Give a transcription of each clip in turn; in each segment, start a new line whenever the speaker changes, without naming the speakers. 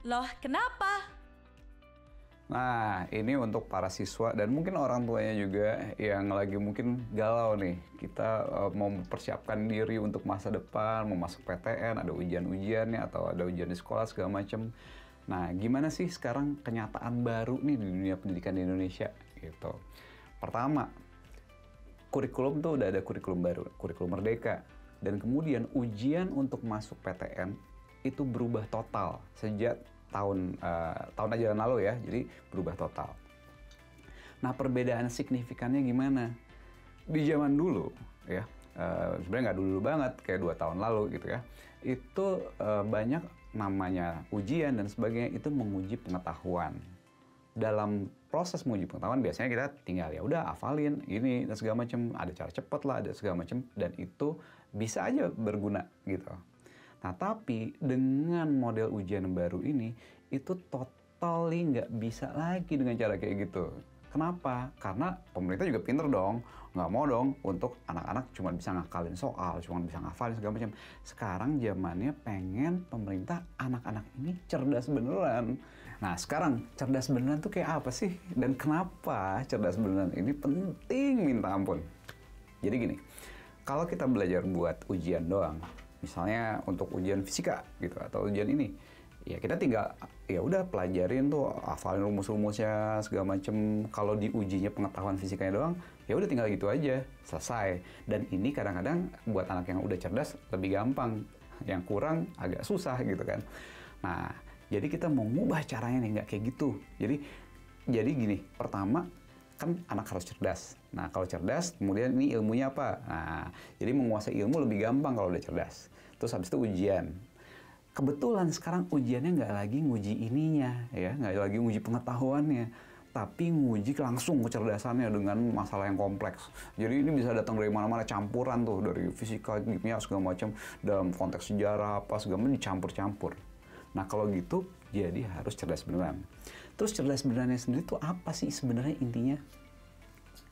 Loh, kenapa?
Nah, ini untuk para siswa dan mungkin orang tuanya juga yang lagi mungkin galau nih. Kita mau mempersiapkan diri untuk masa depan, mau masuk PTN, ada ujian-ujiannya atau ada ujian di sekolah segala macam. Nah, gimana sih sekarang kenyataan baru nih di dunia pendidikan di Indonesia gitu. Pertama, kurikulum tuh udah ada kurikulum baru, kurikulum merdeka. Dan kemudian ujian untuk masuk PTN itu berubah total sejak tahun ajaran lalu ya, jadi berubah total. Nah, perbedaan signifikannya gimana? Di zaman dulu ya, sebenarnya nggak dulu banget, kayak 2 tahun lalu gitu ya, itu banyak namanya ujian dan sebagainya itu menguji pengetahuan. Dalam proses menguji pengetahuan biasanya kita tinggal ya udah hafalin ini dan segala macam, ada cara cepat lah, ada segala macam, dan itu bisa aja berguna gitu. Nah, tapi dengan model ujian baru ini, itu totally nggak bisa lagi dengan cara kayak gitu. Kenapa? Karena pemerintah juga pinter dong, nggak mau dong untuk anak-anak cuma bisa ngakalin soal, cuma bisa ngafalin segala macam. Sekarang zamannya pengen pemerintah anak-anak ini cerdas beneran. Nah, sekarang cerdas beneran tuh kayak apa sih? Dan kenapa cerdas beneran ini penting minta ampun? Jadi gini, kalau kita belajar buat ujian doang, misalnya untuk ujian fisika gitu atau ujian ini, ya kita tinggal ya udah pelajarin tuh, hafalin rumus-rumusnya segala macem. Kalau diujinya pengetahuan fisikanya doang, ya udah tinggal gitu aja, selesai. Dan ini kadang-kadang buat anak yang udah cerdas lebih gampang, yang kurang agak susah gitu kan. Nah, jadi kita mau ngubah caranya nih, nggak kayak gitu. Jadi gini, pertama kan anak harus cerdas. Nah, kalau cerdas, kemudian ini ilmunya apa? Nah, jadi menguasai ilmu lebih gampang kalau udah cerdas. Terus habis itu ujian. Kebetulan sekarang ujiannya nggak lagi nguji ininya, ya, nggak lagi nguji pengetahuannya, tapi nguji langsung kecerdasannya dengan masalah yang kompleks. Jadi ini bisa datang dari mana-mana, campuran tuh, dari fisika, kimia, segala macam, dalam konteks sejarah apa segala macam dicampur-campur. Nah, kalau gitu jadi harus cerdas beneran. Terus cerdas benerannya sendiri tuh apa sih sebenarnya intinya?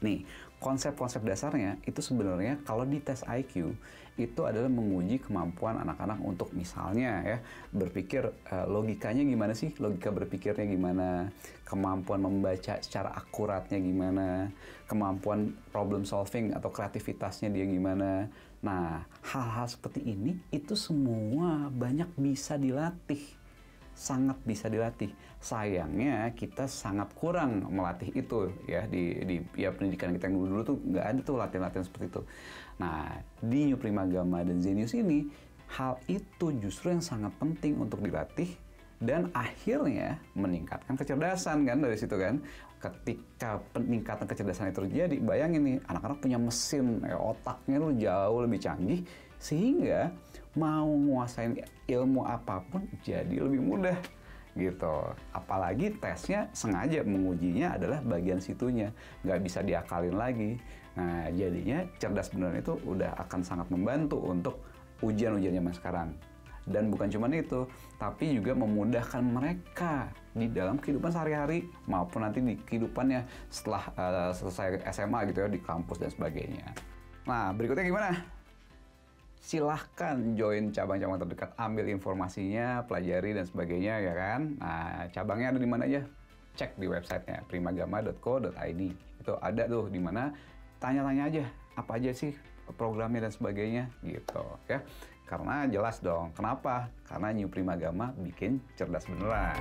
Nih, konsep-konsep dasarnya itu sebenarnya kalau di tes IQ itu adalah menguji kemampuan anak-anak untuk misalnya ya berpikir, logikanya gimana sih, logika berpikirnya gimana, kemampuan membaca secara akuratnya gimana, kemampuan problem solving atau kreativitasnya dia gimana. Nah, hal-hal seperti ini itu semua banyak bisa dilatih. Sangat bisa dilatih. Sayangnya kita sangat kurang melatih itu ya di ya pendidikan kita yang dulu tuh nggak ada tuh latihan-latihan seperti itu. Nah, di New Primagama dan Zenius ini hal itu justru yang sangat penting untuk dilatih dan akhirnya meningkatkan kecerdasan kan dari situ kan. Ketika peningkatan kecerdasan itu terjadi, bayangin nih anak-anak punya mesin otaknya tuh jauh lebih canggih sehingga mau nguasain ilmu apapun jadi lebih mudah gitu. Apalagi tesnya sengaja mengujinya adalah bagian situnya, nggak bisa diakalin lagi. Nah, jadinya cerdas beneran itu udah akan sangat membantu untuk ujian-ujian zaman sekarang. Dan bukan cuma itu, tapi juga memudahkan mereka di dalam kehidupan sehari-hari maupun nanti di kehidupannya setelah selesai SMA gitu ya, di kampus dan sebagainya. Nah, berikutnya gimana? Silahkan join cabang-cabang terdekat, ambil informasinya, pelajari dan sebagainya ya kan. Nah, cabangnya ada di mana aja? Cek di websitenya primagama.co.id. Itu ada tuh di mana, tanya-tanya aja apa aja sih programnya dan sebagainya gitu ya. Karena jelas dong, kenapa? Karena New Primagama bikin cerdas beneran.